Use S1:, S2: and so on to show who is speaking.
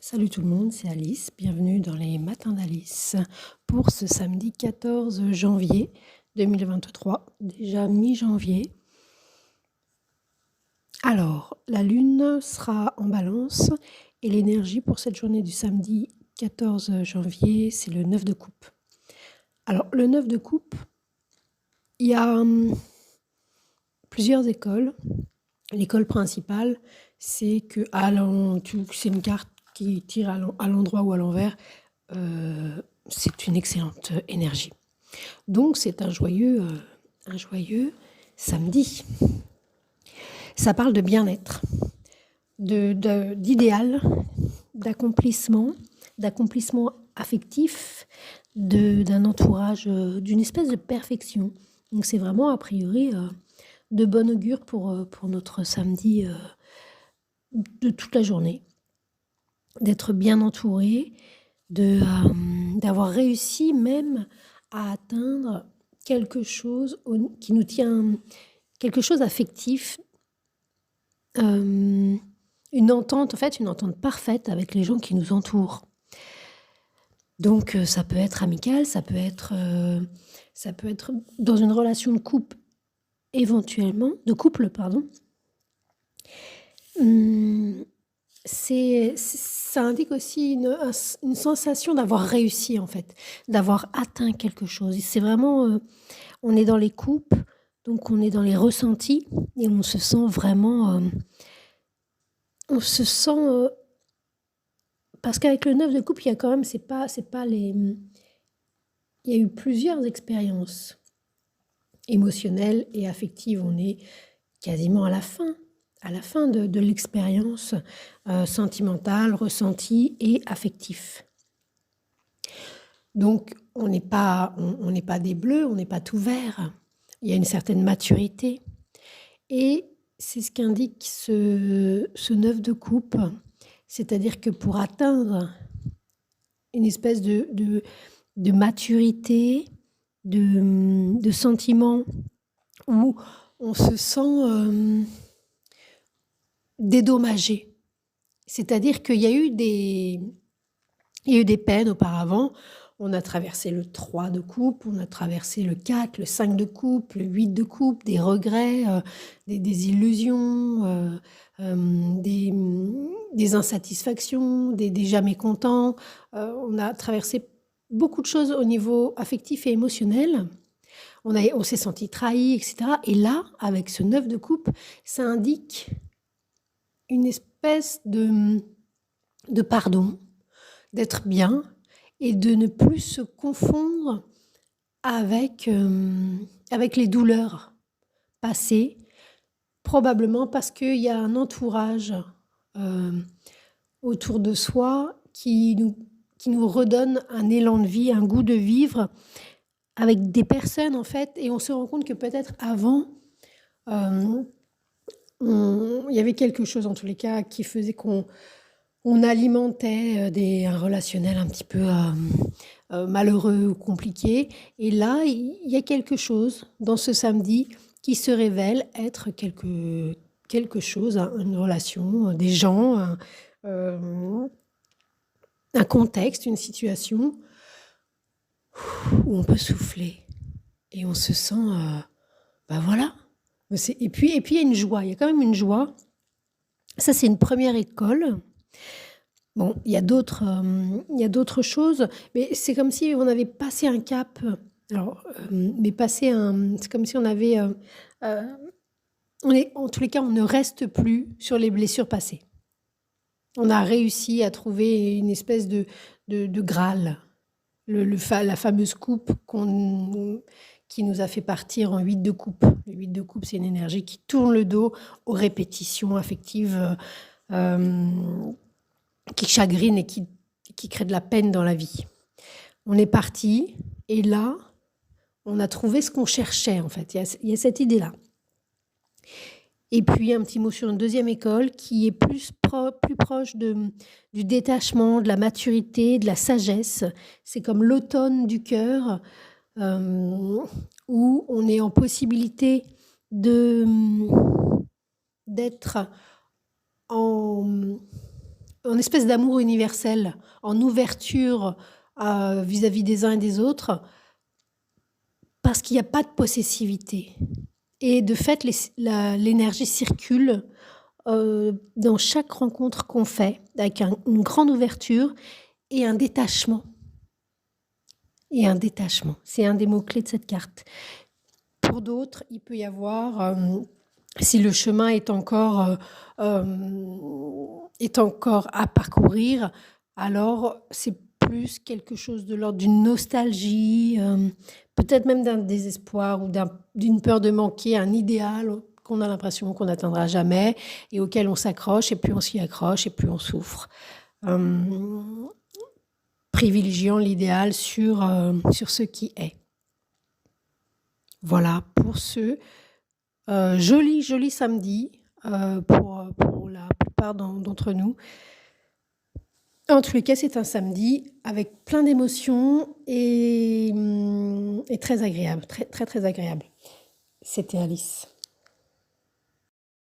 S1: Salut tout le monde, c'est Alice. Bienvenue dans les matins d'Alice pour ce samedi 14 janvier 2023, déjà mi-janvier. Alors, la lune sera en balance et l'énergie pour cette journée du samedi 14 janvier, c'est le 9 de coupe. Alors, le 9 de coupe, il y a plusieurs écoles. L'école principale, c'est que c'est une carte qui tire à l'endroit ou à l'envers. C'est une excellente énergie. Donc c'est un joyeux samedi. Ça parle de bien-être, d'idéal, d'accomplissement affectif, d'un entourage, d'une espèce de perfection. Donc c'est vraiment a priori de bon augure pour notre samedi de toute la journée. D'être bien entouré, d'avoir réussi même à atteindre quelque chose qui nous tient, quelque chose affectif, une entente parfaite avec les gens qui nous entourent. Donc ça peut être amical, ça peut être dans une relation de couple éventuellement, ça indique aussi une sensation d'avoir réussi en fait, d'avoir atteint quelque chose. Et c'est vraiment, on est dans les coupes, donc on est dans les ressentis et on se sent vraiment, parce qu'avec le 9 de coupe, il y a quand même, il y a eu plusieurs expériences émotionnelles et affectives. On est quasiment à la fin de l'expérience sentimentale, ressentie et affective. Donc, on n'est pas des bleus, on n'est pas tout vert. Il y a une certaine maturité. Et c'est ce qu'indique ce 9 de coupe. C'est-à-dire que pour atteindre une espèce de maturité, de sentiment où on se sent dédommagé. C'est-à-dire qu'il y a eu des peines auparavant. On a traversé le 3 de coupe, on a traversé le 4, le 5 de coupe, le 8 de coupe, des regrets, des illusions, des insatisfactions, des jamais contents. On a traversé beaucoup de choses au niveau affectif et émotionnel. On s'est senti trahi, etc. Et là, avec ce 9 de coupe, ça indique une espèce de pardon, d'être bien et de ne plus se confondre avec les douleurs passées, probablement parce qu'il y a un entourage autour de soi qui nous redonne un élan de vie, un goût de vivre avec des personnes en fait, et on se rend compte que peut-être avant, il y avait quelque chose en tous les cas qui faisait qu'on alimentait un relationnel un petit peu malheureux ou compliqué. Et là, il y a quelque chose dans ce samedi qui se révèle être quelque chose, une relation, des gens, un contexte, une situation où on peut souffler et on se sent, voilà. Et puis il y a une joie, il y a quand même une joie. Ça, c'est une première école. Bon, il y a d'autres choses, mais c'est comme si on avait passé un cap. Alors, c'est comme si on avait, en tous les cas, on ne reste plus sur les blessures passées. On a réussi à trouver une espèce de Graal, la fameuse coupe qui nous a fait partir en 8 de coupe. Le 8 de coupe, c'est une énergie qui tourne le dos aux répétitions affectives, qui chagrine et qui crée de la peine dans la vie. On est parti et là, on a trouvé ce qu'on cherchait en fait. Il y a cette idée-là. Et puis un petit mot sur une deuxième école qui est plus proche du détachement, de la maturité, de la sagesse. C'est comme l'automne du cœur où on est en possibilité d'être en espèce d'amour universel, en ouverture, vis-à-vis des uns et des autres, parce qu'il y a pas de possessivité et de fait l'énergie circule, dans chaque rencontre qu'on fait avec une grande ouverture et un détachement et un détachement. C'est un des mots clés de cette carte. Pour d'autres, il peut y avoir, si le chemin est encore à parcourir, alors c'est plus quelque chose de l'ordre d'une nostalgie, peut-être même d'un désespoir ou d'une peur de manquer un idéal qu'on a l'impression qu'on n'atteindra jamais et auquel on s'accroche et plus on s'y accroche et plus on souffre. Privilégiant l'idéal sur ce qui est. Voilà pour ce joli samedi pour la plupart d'entre nous. En tous les cas, c'est un samedi avec plein d'émotions et très agréable, très agréable. C'était Alice.